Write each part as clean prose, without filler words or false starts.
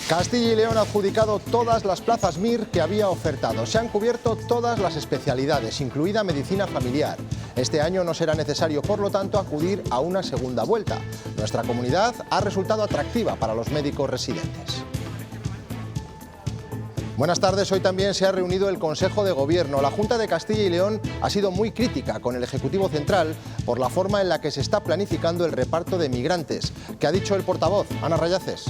Castilla y León ha adjudicado todas las plazas MIR que había ofertado. Se han cubierto todas las especialidades, incluida medicina familiar. Este año no será necesario, por lo tanto, acudir a una segunda vuelta. Nuestra comunidad ha resultado atractiva para los médicos residentes. Buenas tardes. Hoy también se ha reunido el Consejo de Gobierno. La Junta de Castilla y León ha sido muy crítica con el Ejecutivo Central por la forma en la que se está planificando el reparto de migrantes. ¿Qué ha dicho el portavoz, Ana Rayaces?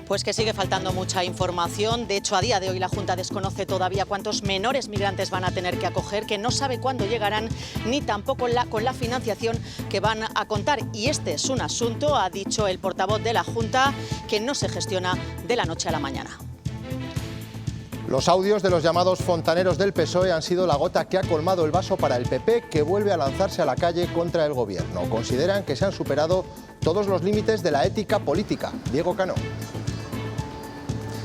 Pues que sigue faltando mucha información. De hecho, a día de hoy la Junta desconoce todavía cuántos menores migrantes van a tener que acoger, que no sabe cuándo llegarán, ni tampoco con la financiación que van a contar. Y este es un asunto, ha dicho el portavoz de la Junta, que no se gestiona de la noche a la mañana. Los audios de los llamados fontaneros del PSOE han sido la gota que ha colmado el vaso para el PP, que vuelve a lanzarse a la calle contra el Gobierno. Consideran que se han superado todos los límites de la ética política. Diego Cano.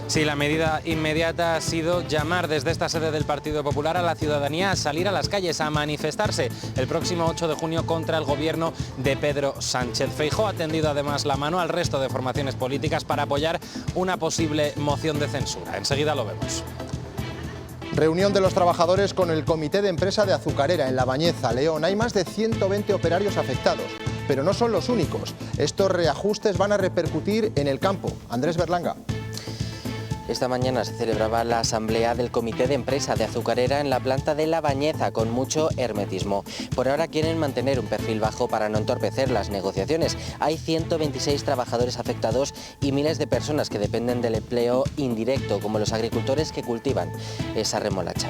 Sí, la medida inmediata ha sido llamar desde esta sede del Partido Popular a la ciudadanía a salir a las calles, a manifestarse el próximo 8 de junio contra el gobierno de Pedro Sánchez. Feijóo ha tendido además la mano al resto de formaciones políticas para apoyar una posible moción de censura. Enseguida lo vemos. Reunión de los trabajadores con el Comité de Empresa de Azucarera en La Bañeza, León. Hay más de 120 operarios afectados, pero no son los únicos. Estos reajustes van a repercutir en el campo. Andrés Berlanga. Esta mañana se celebraba la asamblea del Comité de Empresa de Azucarera en la planta de La Bañeza, con mucho hermetismo. Por ahora quieren mantener un perfil bajo para no entorpecer las negociaciones. Hay 126 trabajadores afectados y miles de personas que dependen del empleo indirecto, como los agricultores que cultivan esa remolacha.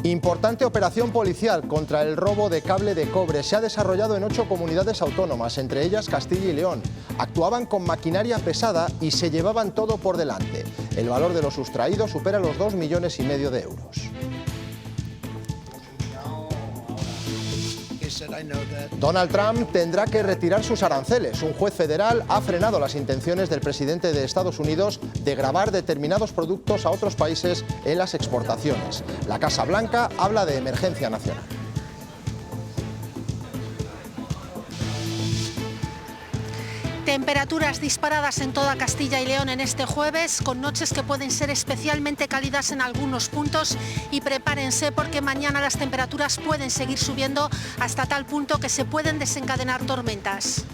Importante operación policial contra el robo de cable de cobre. Se ha desarrollado en 8 comunidades autónomas, entre ellas Castilla y León. Actuaban con maquinaria pesada y se llevaban todo por delante. El valor de lo sustraído supera los 2,5 millones de euros. Donald Trump tendrá que retirar sus aranceles. Un juez federal ha frenado las intenciones del presidente de Estados Unidos de gravar determinados productos a otros países en las exportaciones. La Casa Blanca habla de emergencia nacional. Temperaturas disparadas en toda Castilla y León en este jueves, con noches que pueden ser especialmente cálidas en algunos puntos, y prepárense porque mañana las temperaturas pueden seguir subiendo hasta tal punto que se pueden desencadenar tormentas.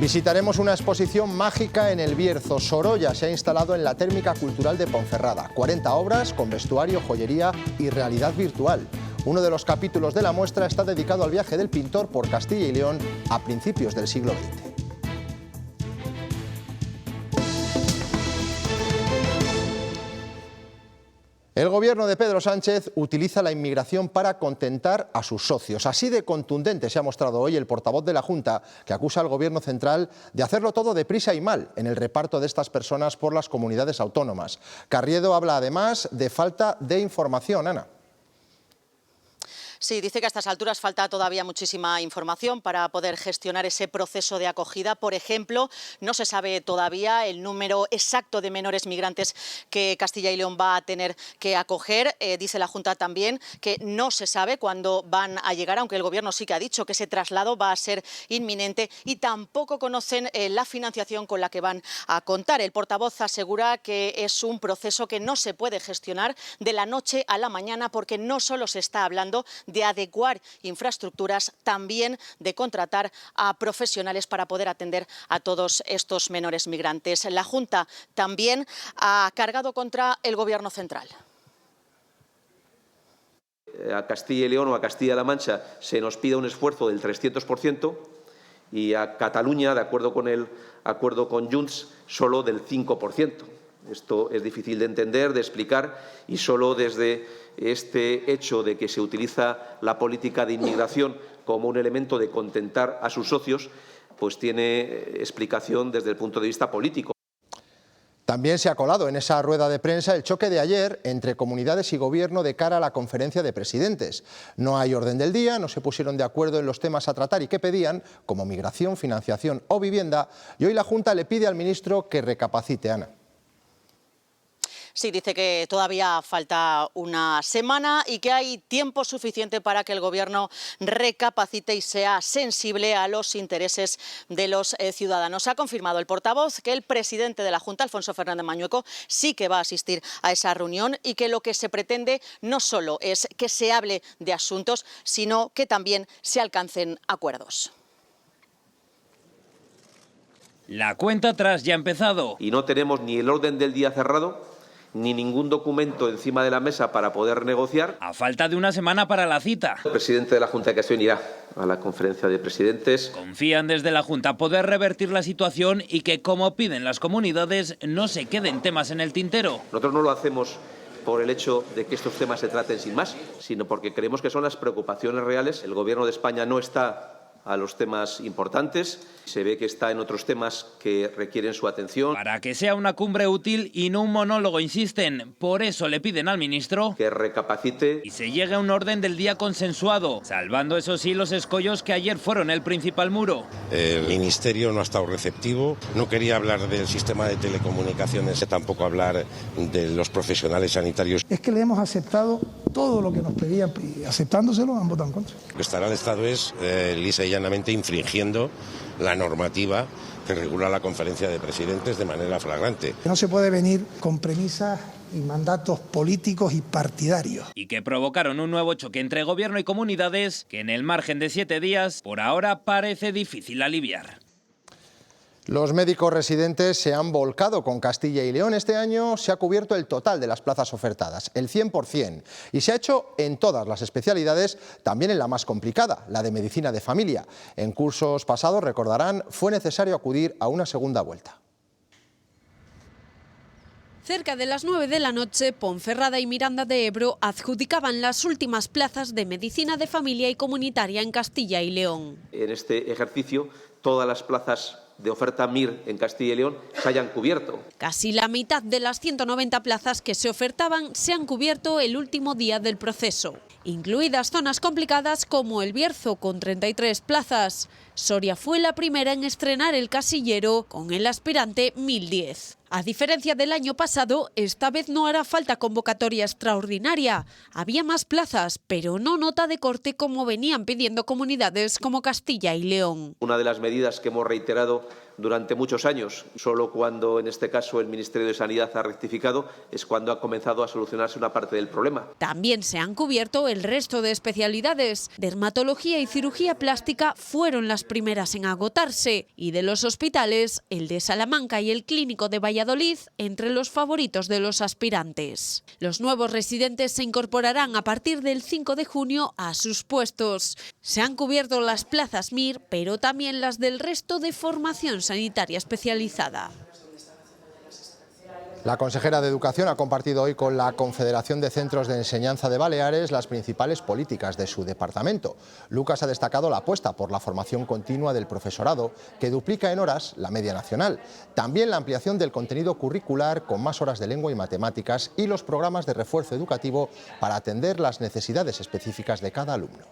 Visitaremos una exposición mágica en El Bierzo. Sorolla se ha instalado en la Térmica Cultural de Ponferrada. 40 obras con vestuario, joyería y realidad virtual. Uno de los capítulos de la muestra está dedicado al viaje del pintor por Castilla y León a principios del siglo XX. El gobierno de Pedro Sánchez utiliza la inmigración para contentar a sus socios. Así de contundente se ha mostrado hoy el portavoz de la Junta, que acusa al gobierno central de hacerlo todo deprisa y mal en el reparto de estas personas por las comunidades autónomas. Carriedo habla además de falta de información. Ana. Sí, dice que a estas alturas falta todavía muchísima información para poder gestionar ese proceso de acogida. Por ejemplo, no se sabe todavía el número exacto de menores migrantes que Castilla y León va a tener que acoger. Dice la Junta también que no se sabe cuándo van a llegar, aunque el Gobierno sí que ha dicho que ese traslado va a ser inminente, y tampoco conocen la financiación con la que van a contar. El portavoz asegura que es un proceso que no se puede gestionar de la noche a la mañana, porque no solo se está hablando de adecuar infraestructuras, también de contratar a profesionales para poder atender a todos estos menores migrantes. La Junta también ha cargado contra el Gobierno central. A Castilla y León o a Castilla-La Mancha se nos pide un esfuerzo del 300% y a Cataluña, de acuerdo con el acuerdo con Junts, solo del 5%. Esto es difícil de entender, de explicar, y solo desde este hecho de que se utiliza la política de inmigración como un elemento de contentar a sus socios, pues tiene explicación desde el punto de vista político. También se ha colado en esa rueda de prensa el choque de ayer entre comunidades y gobierno de cara a la conferencia de presidentes. No hay orden del día, no se pusieron de acuerdo en los temas a tratar y que pedían, como migración, financiación o vivienda, y hoy la Junta le pide al ministro que recapacite. Ana. Sí, dice que todavía falta una semana y que hay tiempo suficiente para que el Gobierno recapacite y sea sensible a los intereses de los ciudadanos. Ha confirmado el portavoz que el presidente de la Junta, Alfonso Fernández Mañueco, sí que va a asistir a esa reunión y que lo que se pretende no solo es que se hable de asuntos, sino que también se alcancen acuerdos. La cuenta atrás ya ha empezado. Y no tenemos ni el orden del día cerrado, ni ningún documento encima de la mesa para poder negociar. A falta de una semana para la cita. El presidente de la Junta de Castilla irá a la conferencia de presidentes. Confían desde la Junta poder revertir la situación y que, como piden las comunidades, no se queden temas en el tintero. Nosotros no lo hacemos por el hecho de que estos temas se traten sin más, sino porque creemos que son las preocupaciones reales. El Gobierno de España no está a los temas importantes, se ve que está en otros temas que requieren su atención. Para que sea una cumbre útil y no un monólogo, insisten. Por eso le piden al ministro que recapacite y se llegue a un orden del día consensuado, salvando eso sí los escollos que ayer fueron el principal muro. El ministerio no ha estado receptivo, no quería hablar del sistema de telecomunicaciones, tampoco hablar de los profesionales sanitarios. Es que le hemos aceptado todo lo que nos pedían y aceptándoselo han votado en contra. Lo que estará el Estado es lisa y llanamente infringiendo la normativa que regula la conferencia de presidentes de manera flagrante. No se puede venir con premisas y mandatos políticos y partidarios. Y que provocaron un nuevo choque entre gobierno y comunidades que en el margen de 7 días, por ahora parece difícil aliviar. Los médicos residentes se han volcado con Castilla y León. Este año se ha cubierto el total de las plazas ofertadas, el 100%, y se ha hecho en todas las especialidades, también en la más complicada, la de medicina de familia. En cursos pasados, recordarán, fue necesario acudir a una segunda vuelta. Cerca de las 9 de la noche, Ponferrada y Miranda de Ebro adjudicaban las últimas plazas de medicina de familia y comunitaria en Castilla y León. En este ejercicio, todas las plazas de oferta MIR en Castilla y León se hayan cubierto. Casi la mitad de las 190 plazas que se ofertaban se han cubierto el último día del proceso, incluidas zonas complicadas como El Bierzo con 33 plazas. Soria fue la primera en estrenar el casillero con el aspirante 1010. A diferencia del año pasado, esta vez no hará falta convocatoria extraordinaria. Había más plazas, pero no nota de corte como venían pidiendo comunidades como Castilla y León. Una de las medidas que hemos reiterado durante muchos años, solo cuando en este caso el Ministerio de Sanidad ha rectificado, es cuando ha comenzado a solucionarse una parte del problema. También se han cubierto el resto de especialidades. Dermatología y cirugía plástica fueron las primeras en agotarse, y de los hospitales, el de Salamanca y el Clínico de Valladolid entre los favoritos de los aspirantes. Los nuevos residentes se incorporarán a partir del 5 de junio a sus puestos. Se han cubierto las plazas MIR, pero también las del resto de formación sanitaria especializada. La consejera de Educación ha compartido hoy con la Confederación de Centros de Enseñanza de Baleares las principales políticas de su departamento. Lucas ha destacado la apuesta por la formación continua del profesorado, que duplica en horas la media nacional. También la ampliación del contenido curricular con más horas de lengua y matemáticas y los programas de refuerzo educativo para atender las necesidades específicas de cada alumno.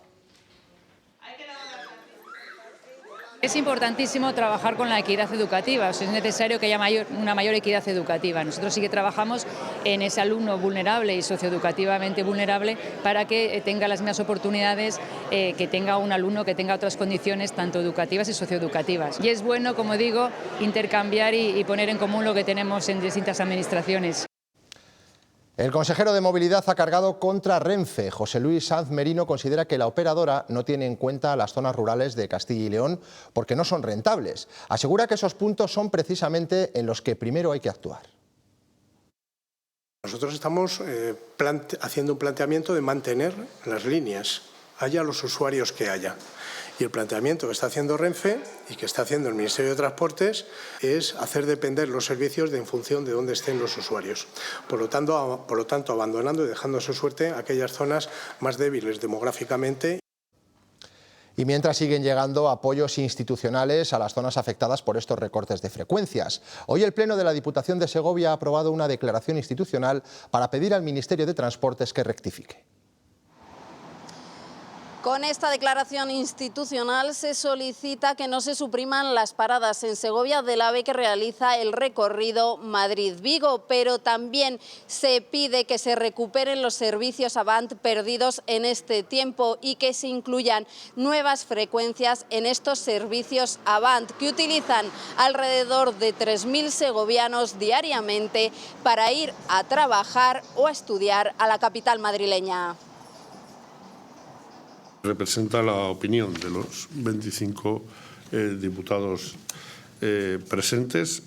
Es importantísimo trabajar con la equidad educativa, o sea, es necesario que haya una mayor equidad educativa. Nosotros sí que trabajamos en ese alumno vulnerable y socioeducativamente vulnerable para que tenga las mismas oportunidades que tenga un alumno que tenga otras condiciones tanto educativas y socioeducativas. Y es bueno, como digo, intercambiar y poner en común lo que tenemos en distintas administraciones. El consejero de Movilidad ha cargado contra Renfe. José Luis Sanz Merino considera que la operadora no tiene en cuenta las zonas rurales de Castilla y León porque no son rentables. Asegura que esos puntos son precisamente en los que primero hay que actuar. Nosotros estamos haciendo un planteamiento de mantener las líneas, haya los usuarios que haya. Y el planteamiento que está haciendo Renfe y que está haciendo el Ministerio de Transportes es hacer depender los servicios en función de dónde estén los usuarios. Por lo tanto, abandonando y dejando a su suerte aquellas zonas más débiles demográficamente. Y mientras siguen llegando apoyos institucionales a las zonas afectadas por estos recortes de frecuencias. Hoy el Pleno de la Diputación de Segovia ha aprobado una declaración institucional para pedir al Ministerio de Transportes que rectifique. Con esta declaración institucional se solicita que no se supriman las paradas en Segovia del AVE que realiza el recorrido Madrid-Vigo, pero también se pide que se recuperen los servicios Avant perdidos en este tiempo y que se incluyan nuevas frecuencias en estos servicios Avant que utilizan alrededor de 3.000 segovianos diariamente para ir a trabajar o a estudiar a la capital madrileña. Representa la opinión de los 25 diputados presentes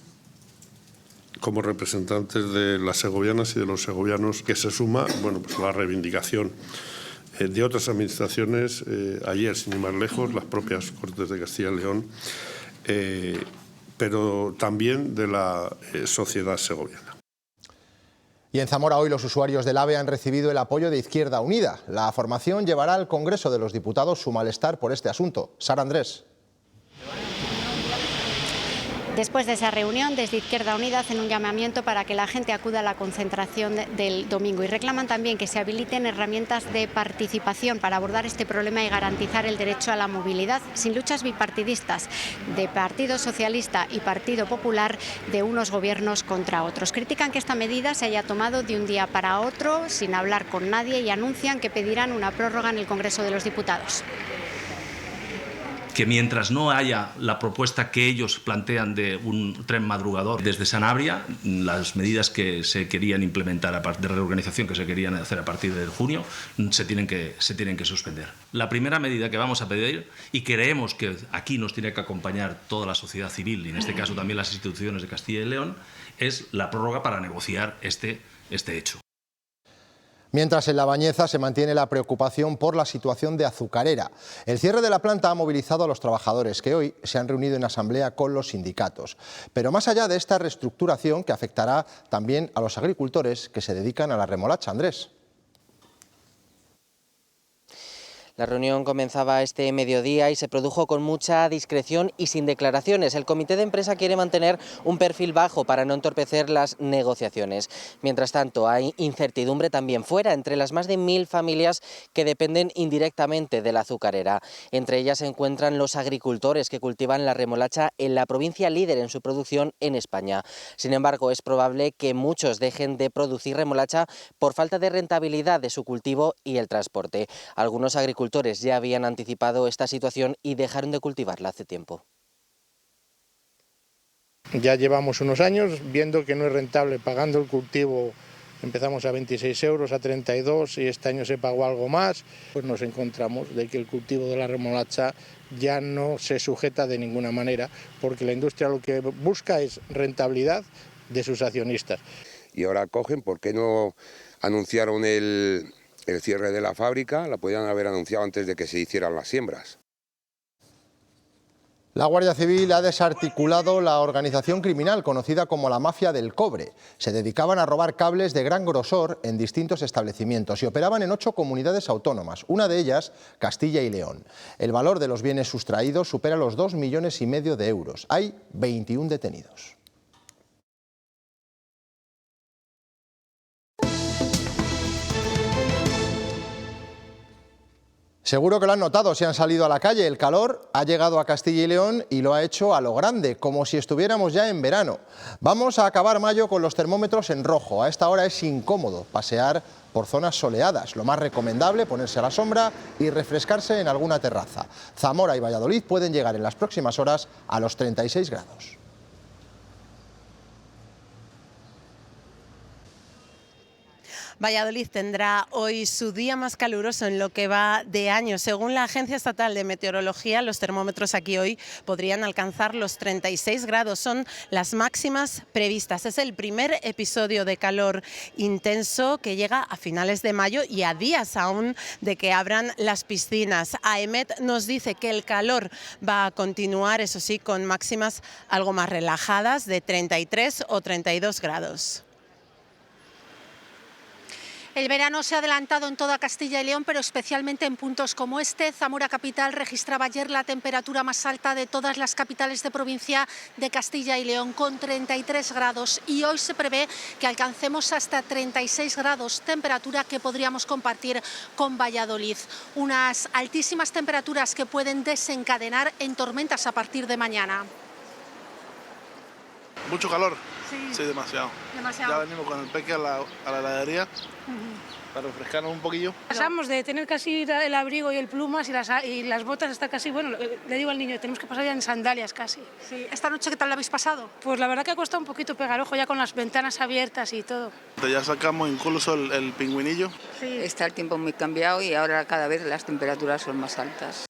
como representantes de las segovianas y de los segovianos, que se suma pues la reivindicación de otras administraciones, ayer, sin ir más lejos, las propias Cortes de Castilla y León, pero también de la sociedad segoviana. Y en Zamora hoy los usuarios del AVE han recibido el apoyo de Izquierda Unida. La formación llevará al Congreso de los Diputados su malestar por este asunto. Sara Andrés. Después de esa reunión, desde Izquierda Unida hacen un llamamiento para que la gente acuda a la concentración del domingo y reclaman también que se habiliten herramientas de participación para abordar este problema y garantizar el derecho a la movilidad sin luchas bipartidistas de Partido Socialista y Partido Popular, de unos gobiernos contra otros. Critican que esta medida se haya tomado de un día para otro sin hablar con nadie y anuncian que pedirán una prórroga en el Congreso de los Diputados. Que mientras no haya la propuesta que ellos plantean de un tren madrugador desde Sanabria, las medidas que se querían implementar de reorganización que se querían hacer a partir de junio se tienen que suspender. La primera medida que vamos a pedir, y creemos que aquí nos tiene que acompañar toda la sociedad civil y en este caso también las instituciones de Castilla y León, es la prórroga para negociar este hecho. Mientras en La Bañeza se mantiene la preocupación por la situación de Azucarera. El cierre de la planta ha movilizado a los trabajadores que hoy se han reunido en asamblea con los sindicatos. Pero más allá de esta reestructuración que afectará también a los agricultores que se dedican a la remolacha. Andrés. La reunión comenzaba este mediodía y se produjo con mucha discreción y sin declaraciones. El comité de empresa quiere mantener un perfil bajo para no entorpecer las negociaciones. Mientras tanto, hay incertidumbre también fuera, entre las más de 1.000 familias que dependen indirectamente de la azucarera. Entre ellas se encuentran los agricultores que cultivan la remolacha en la provincia líder en su producción en España. Sin embargo, es probable que muchos dejen de producir remolacha por falta de rentabilidad de su cultivo y el transporte. Algunos agricultores ya habían anticipado esta situación y dejaron de cultivarla hace tiempo. Ya llevamos unos años viendo que no es rentable pagando el cultivo. Empezamos a 26 euros, a 32 y este año se pagó algo más. Pues nos encontramos de que el cultivo de la remolacha ya no se sujeta de ninguna manera, porque la industria lo que busca es rentabilidad de sus accionistas. Y ahora cogen, ¿por qué no anunciaron el cierre de la fábrica? La podían haber anunciado antes de que se hicieran las siembras. La Guardia Civil ha desarticulado la organización criminal conocida como la Mafia del Cobre. Se dedicaban a robar cables de gran grosor en distintos establecimientos y operaban en 8 comunidades autónomas, una de ellas Castilla y León. El valor de los bienes sustraídos supera los 2,5 millones de euros. Hay 21 detenidos. Seguro que lo han notado si han salido a la calle. El calor ha llegado a Castilla y León y lo ha hecho a lo grande, como si estuviéramos ya en verano. Vamos a acabar mayo con los termómetros en rojo. A esta hora es incómodo pasear por zonas soleadas. Lo más recomendable, ponerse a la sombra y refrescarse en alguna terraza. Zamora y Valladolid pueden llegar en las próximas horas a los 36 grados. Valladolid tendrá hoy su día más caluroso en lo que va de año. Según la Agencia Estatal de Meteorología, los termómetros aquí hoy podrían alcanzar los 36 grados. Son las máximas previstas. Es el primer episodio de calor intenso que llega a finales de mayo y a días aún de que abran las piscinas. AEMET nos dice que el calor va a continuar, eso sí, con máximas algo más relajadas de 33 o 32 grados. El verano se ha adelantado en toda Castilla y León, pero especialmente en puntos como este. Zamora capital registraba ayer la temperatura más alta de todas las capitales de provincia de Castilla y León, con 33 grados. Y hoy se prevé que alcancemos hasta 36 grados, temperatura que podríamos compartir con Valladolid. Unas altísimas temperaturas que pueden desencadenar en tormentas a partir de mañana. Mucho calor. Sí, sí, demasiado. Ya venimos con el peque a la heladería para refrescarnos un poquillo. Pasamos de tener casi el abrigo y el plumas y las botas hasta casi, bueno, le digo al niño, tenemos que pasar ya en sandalias casi. Sí. ¿Esta noche qué tal la habéis pasado? Pues la verdad que ha costado un poquito pegar ojo ya con las ventanas abiertas y todo. Ya sacamos incluso el pingüinillo. Sí. Está el tiempo muy cambiado y ahora cada vez las temperaturas son más altas.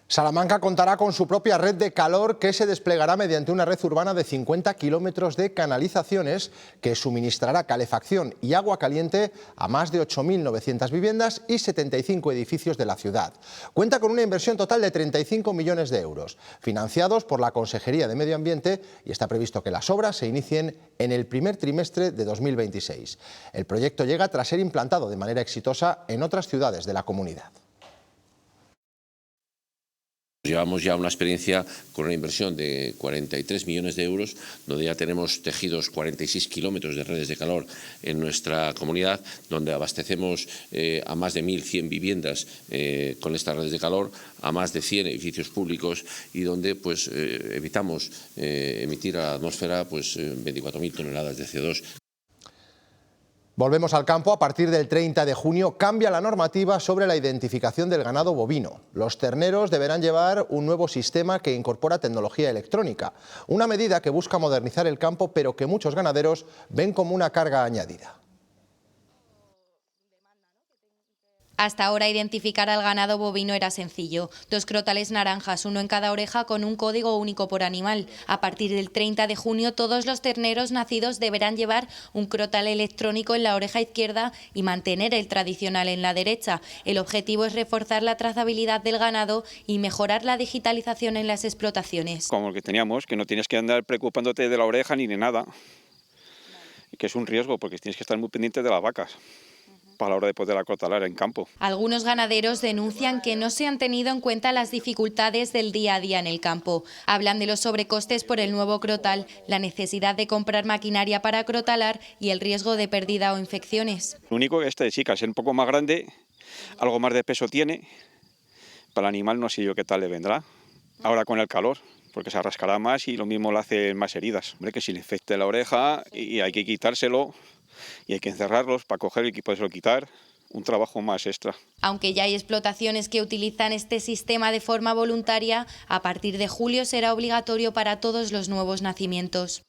Salamanca contará con su propia red de calor que se desplegará mediante una red urbana de 50 kilómetros de canalizaciones que suministrará calefacción y agua caliente a más de 8.900 viviendas y 75 edificios de la ciudad. Cuenta con una inversión total de 35 millones de euros, financiados por la Consejería de Medio Ambiente, y está previsto que las obras se inicien en el primer trimestre de 2026. El proyecto llega tras ser implantado de manera exitosa en otras ciudades de la comunidad. Llevamos ya una experiencia con una inversión de 43 millones de euros, donde ya tenemos tejidos 46 kilómetros de redes de calor en nuestra comunidad, donde abastecemos a más de 1.100 viviendas con estas redes de calor, a más de 100 edificios públicos y donde pues, evitamos emitir a la atmósfera pues, 24.000 toneladas de CO2. Volvemos al campo. A partir del 30 de junio cambia la normativa sobre la identificación del ganado bovino. Los terneros deberán llevar un nuevo sistema que incorpora tecnología electrónica, una medida que busca modernizar el campo, pero que muchos ganaderos ven como una carga añadida. Hasta ahora identificar al ganado bovino era sencillo. 2 crotales naranjas, uno en cada oreja, con un código único por animal. A partir del 30 de junio todos los terneros nacidos deberán llevar un crotal electrónico en la oreja izquierda y mantener el tradicional en la derecha. El objetivo es reforzar la trazabilidad del ganado y mejorar la digitalización en las explotaciones. Como el que teníamos, que no tienes que andar preocupándote de la oreja ni de nada, que es un riesgo porque tienes que estar muy pendiente de las vacas a la hora de poder acrotalar en campo. Algunos ganaderos denuncian que no se han tenido en cuenta las dificultades del día a día en el campo. Hablan de los sobrecostes por el nuevo crotal, la necesidad de comprar maquinaria para acrotalar y el riesgo de pérdida o infecciones. Lo único que este chica es un poco más grande, algo más de peso tiene. Para el animal no sé yo qué tal le vendrá. Ahora con el calor, porque se arrascará más y lo mismo le hace más heridas. Hombre, que si le infecte la oreja y hay que quitárselo, y hay que encerrarlos para coger y poderlo quitar, un trabajo más extra. Aunque ya hay explotaciones que utilizan este sistema de forma voluntaria, a partir de julio será obligatorio para todos los nuevos nacimientos.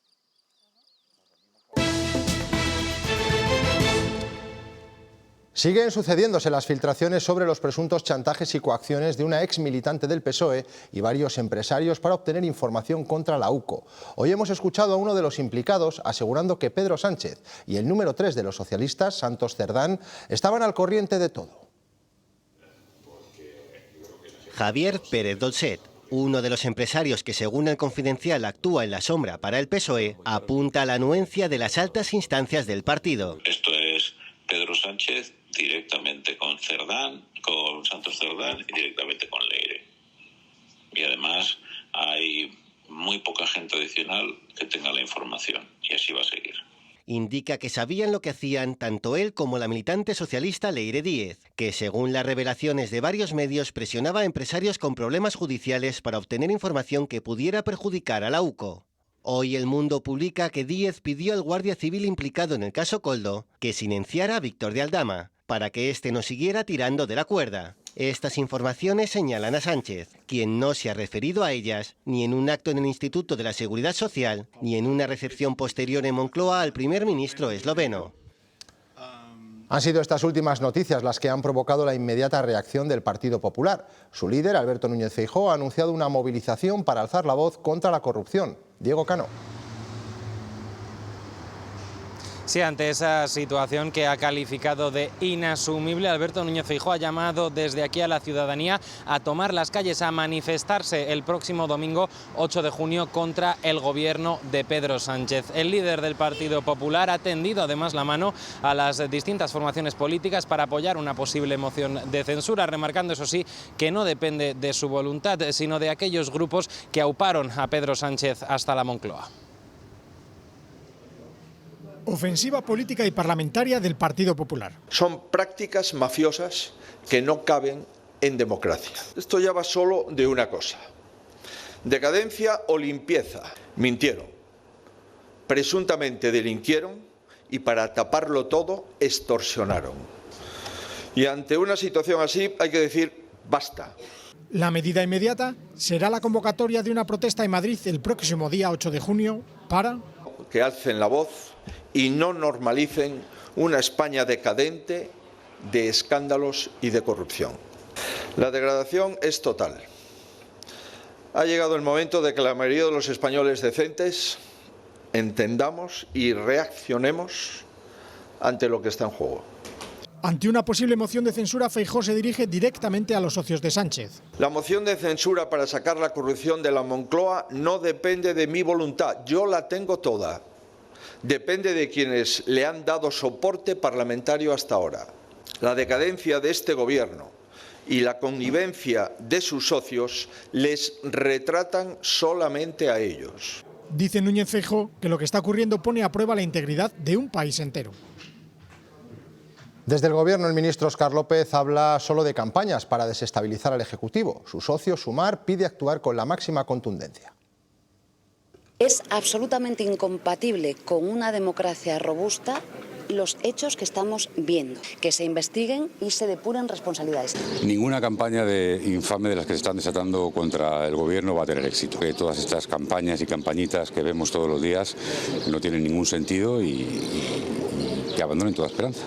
Siguen sucediéndose las filtraciones sobre los presuntos chantajes y coacciones de una ex militante del PSOE y varios empresarios para obtener información contra la UCO. Hoy hemos escuchado a uno de los implicados asegurando que Pedro Sánchez y el número 3 de los socialistas, Santos Cerdán, estaban al corriente de todo. Javier Pérez Dolcet, uno de los empresarios que según el Confidencial actúa en la sombra para el PSOE, apunta a la anuencia de las altas instancias del partido. Esto es Pedro Sánchez directamente con Cerdán, con Santos Cerdán y directamente con Leire. Y además hay muy poca gente adicional que tenga la información y así va a seguir. Indica que sabían lo que hacían tanto él como la militante socialista Leire Díez, que según las revelaciones de varios medios presionaba a empresarios con problemas judiciales para obtener información que pudiera perjudicar a la UCO. Hoy El Mundo publica que Díez pidió al guardia civil implicado en el caso Koldo que silenciara a Víctor de Aldama, para que éste no siguiera tirando de la cuerda. Estas informaciones señalan a Sánchez, quien no se ha referido a ellas ni en un acto en el Instituto de la Seguridad Social, ni en una recepción posterior en Moncloa al primer ministro esloveno. Han sido estas últimas noticias las que han provocado la inmediata reacción del Partido Popular. Su líder, Alberto Núñez Feijóo, ha anunciado una movilización para alzar la voz contra la corrupción. Diego Cano. Sí, ante esa situación que ha calificado de inasumible, Alberto Núñez Feijóo ha llamado desde aquí a la ciudadanía a tomar las calles, a manifestarse el próximo domingo 8 de junio contra el gobierno de Pedro Sánchez. El líder del Partido Popular ha tendido además la mano a las distintas formaciones políticas para apoyar una posible moción de censura, remarcando, eso sí, que no depende de su voluntad, sino de aquellos grupos que auparon a Pedro Sánchez hasta la Moncloa. Ofensiva política y parlamentaria del Partido Popular. Son prácticas mafiosas que no caben en democracia. Esto ya va solo de una cosa: decadencia o limpieza. Mintieron, presuntamente delinquieron y para taparlo todo extorsionaron. Y ante una situación así hay que decir basta. La medida inmediata será la convocatoria de una protesta en Madrid el próximo día 8 de junio para que alcen la voz y no normalicen una España decadente de escándalos y de corrupción. La degradación es total. Ha llegado el momento de que la mayoría de los españoles decentes entendamos y reaccionemos ante lo que está en juego. Ante una posible moción de censura, Feijóo se dirige directamente a los socios de Sánchez. La moción de censura para sacar la corrupción de la Moncloa no depende de mi voluntad, yo la tengo toda. Depende de quienes le han dado soporte parlamentario hasta ahora. La decadencia de este gobierno y la connivencia de sus socios les retratan solamente a ellos. Dice Núñez Feijóo que lo que está ocurriendo pone a prueba la integridad de un país entero. Desde el Gobierno, el ministro Óscar López habla solo de campañas para desestabilizar al Ejecutivo. Su socio, Sumar, pide actuar con la máxima contundencia. Es absolutamente incompatible con una democracia robusta los hechos que estamos viendo, que se investiguen y se depuren responsabilidades. Ninguna campaña infame de las que se están desatando contra el Gobierno va a tener éxito. Que todas estas campañas y campañitas que vemos todos los días no tienen ningún sentido y que abandonen toda esperanza.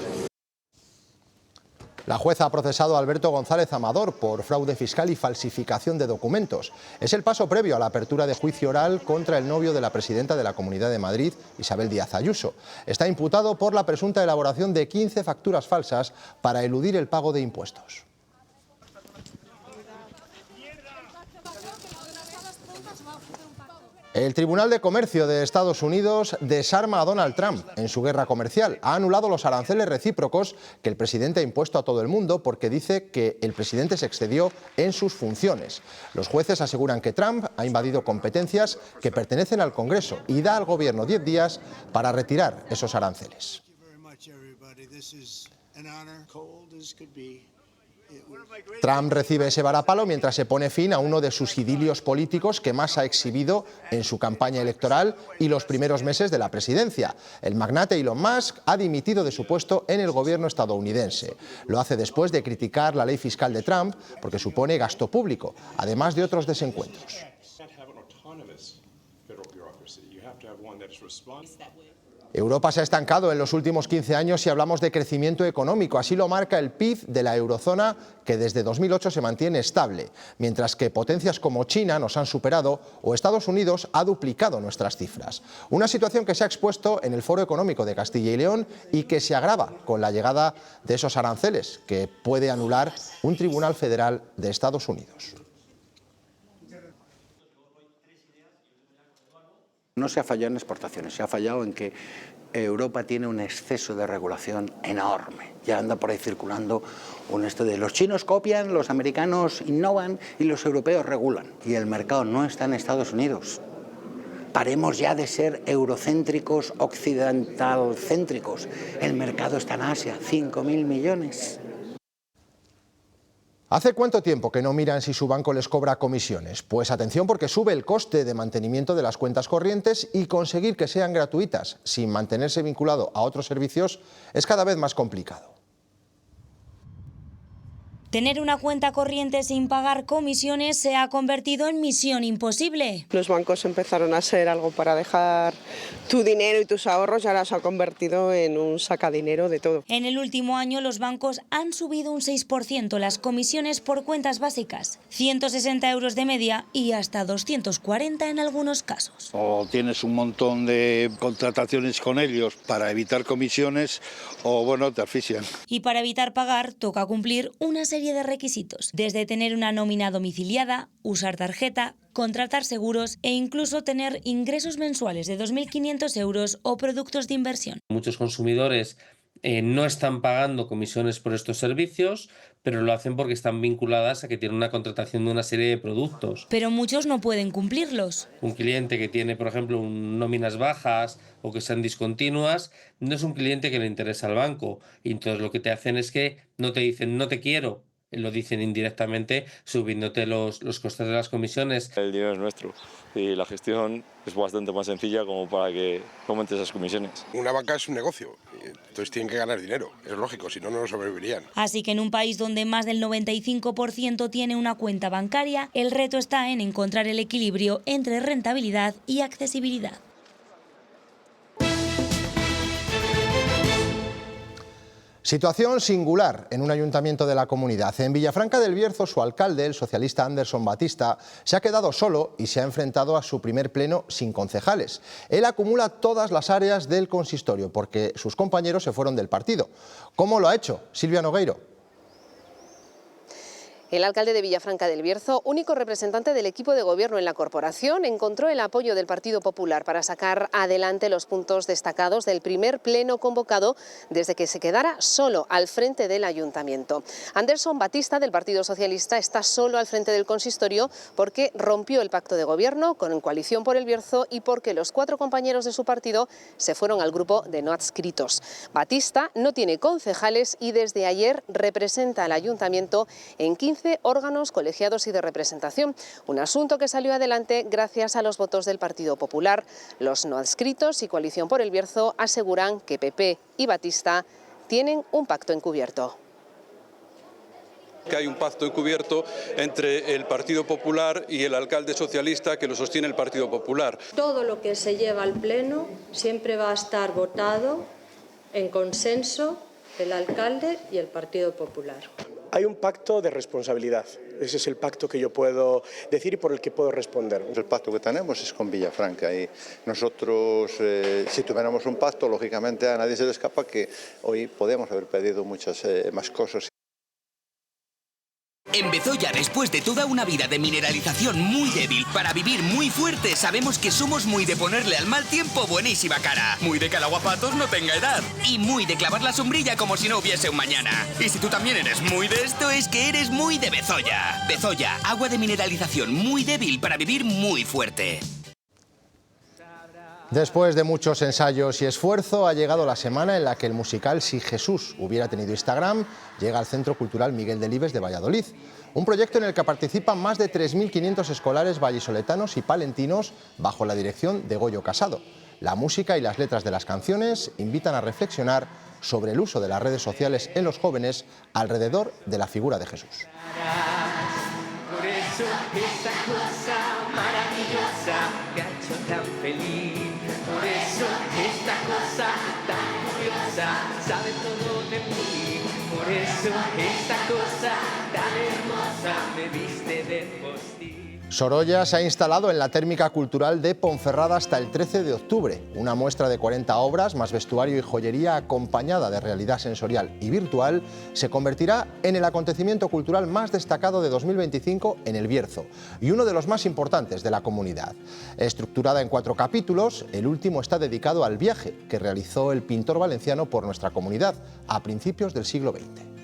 La jueza ha procesado a Alberto González Amador por fraude fiscal y falsificación de documentos. Es el paso previo a la apertura de juicio oral contra el novio de la presidenta de la Comunidad de Madrid, Isabel Díaz Ayuso. Está imputado por la presunta elaboración de 15 facturas falsas para eludir el pago de impuestos. El Tribunal de Comercio de Estados Unidos desarma a Donald Trump en su guerra comercial. Ha anulado los aranceles recíprocos que el presidente ha impuesto a todo el mundo porque dice que el presidente se excedió en sus funciones. Los jueces aseguran que Trump ha invadido competencias que pertenecen al Congreso y da al gobierno 10 días para retirar esos aranceles. Trump recibe ese varapalo mientras se pone fin a uno de sus idilios políticos que más ha exhibido en su campaña electoral y los primeros meses de la presidencia. El magnate Elon Musk ha dimitido de su puesto en el gobierno estadounidense. Lo hace después de criticar la ley fiscal de Trump porque supone gasto público, además de otros desencuentros. Europa se ha estancado en los últimos 15 años si hablamos de crecimiento económico. Así lo marca el PIB de la eurozona, que desde 2008 se mantiene estable, mientras que potencias como China nos han superado o Estados Unidos ha duplicado nuestras cifras. Una situación que se ha expuesto en el Foro Económico de Castilla y León y que se agrava con la llegada de esos aranceles que puede anular un tribunal federal de Estados Unidos. No se ha fallado en exportaciones, se ha fallado en que Europa tiene un exceso de regulación enorme. Ya anda por ahí circulando esto de los chinos copian, los americanos innovan y los europeos regulan. Y el mercado no está en Estados Unidos. Paremos ya de ser eurocéntricos, occidentalcéntricos. El mercado está en Asia, 5.000 millones. ¿Hace cuánto tiempo que no miran si su banco les cobra comisiones? Pues atención, porque sube el coste de mantenimiento de las cuentas corrientes y conseguir que sean gratuitas sin mantenerse vinculado a otros servicios es cada vez más complicado. Tener una cuenta corriente sin pagar comisiones se ha convertido en misión imposible. Los bancos empezaron a ser algo para dejar tu dinero y tus ahorros y ahora se ha convertido en un sacadinero de todo. En el último año los bancos han subido un 6% las comisiones por cuentas básicas, 160 euros de media y hasta 240 en algunos casos. O tienes un montón de contrataciones con ellos para evitar comisiones o bueno, te asfixian. Y para evitar pagar toca cumplir una serie de requisitos, desde tener una nómina domiciliada, usar tarjeta, contratar seguros e incluso tener ingresos mensuales de 2.500 euros o productos de inversión. Muchos consumidores no están pagando comisiones por estos servicios, pero lo hacen porque están vinculadas a que tienen una contratación de una serie de productos. Pero muchos no pueden cumplirlos. Un cliente que tiene, por ejemplo, nóminas bajas o que sean discontinuas, no es un cliente que le interesa al banco. Y entonces lo que te hacen es que no te dicen no te quiero, lo dicen indirectamente subiéndote los costes de las comisiones. El dinero es nuestro y la gestión es bastante más sencilla como para que aumente esas comisiones. Una banca es un negocio, entonces tienen que ganar dinero, es lógico, si no, no sobrevivirían. Así que en un país donde más del 95% tiene una cuenta bancaria, el reto está en encontrar el equilibrio entre rentabilidad y accesibilidad. Situación singular en un ayuntamiento de la comunidad. En Villafranca del Bierzo, su alcalde, el socialista Anderson Batista, se ha quedado solo y se ha enfrentado a su primer pleno sin concejales. Él acumula todas las áreas del consistorio porque sus compañeros se fueron del partido. ¿Cómo lo ha hecho? Silvia Nogueiro. El alcalde de Villafranca del Bierzo, único representante del equipo de gobierno en la corporación, encontró el apoyo del Partido Popular para sacar adelante los puntos destacados del primer pleno convocado desde que se quedara solo al frente del ayuntamiento. Anderson Batista, del Partido Socialista, está solo al frente del consistorio porque rompió el pacto de gobierno con Coalición por el Bierzo y porque los 4 compañeros de su partido se fueron al grupo de no adscritos. Batista no tiene concejales y desde ayer representa al ayuntamiento en 15 órganos colegiados y de representación, un asunto que salió adelante gracias a los votos del Partido Popular. Los no adscritos y Coalición por el Bierzo aseguran que PP y Batista tienen un pacto encubierto. Que hay un pacto encubierto entre el Partido Popular y el alcalde socialista que lo sostiene el Partido Popular. Todo lo que se lleva al Pleno siempre va a estar votado en consenso el alcalde y el Partido Popular. Hay un pacto de responsabilidad, ese es el pacto que yo puedo decir y por el que puedo responder. El pacto que tenemos es con Villafranca y nosotros, si tuviéramos un pacto, lógicamente a nadie se le escapa que hoy podemos haber pedido muchas más cosas. En Bezoya, después de toda una vida de mineralización muy débil para vivir muy fuerte, sabemos que somos muy de ponerle al mal tiempo buenísima cara, muy de que el aguapatos no tenga edad y muy de clavar la sombrilla como si no hubiese un mañana. Y si tú también eres muy de esto, es que eres muy de Bezoya. Bezoya, agua de mineralización muy débil para vivir muy fuerte. Después de muchos ensayos y esfuerzo, ha llegado la semana en la que el musical Si Jesús hubiera tenido Instagram llega al Centro Cultural Miguel Delibes de Valladolid. Un proyecto en el que participan más de 3.500 escolares vallisoletanos y palentinos bajo la dirección de Goyo Casado. La música y las letras de las canciones invitan a reflexionar sobre el uso de las redes sociales en los jóvenes alrededor de la figura de Jesús. Por eso esa cosa maravillosa que ha hecho tan feliz. Por eso esta cosa tan curiosa sabe todo de mí. Por eso esta cosa tan hermosa me viste de postil. Sorolla se ha instalado en la Térmica Cultural de Ponferrada hasta el 13 de octubre. Una muestra de 40 obras, más vestuario y joyería acompañada de realidad sensorial y virtual, se convertirá en el acontecimiento cultural más destacado de 2025 en el Bierzo y uno de los más importantes de la comunidad. Estructurada en 4 capítulos, el último está dedicado al viaje que realizó el pintor valenciano por nuestra comunidad a principios del siglo XX.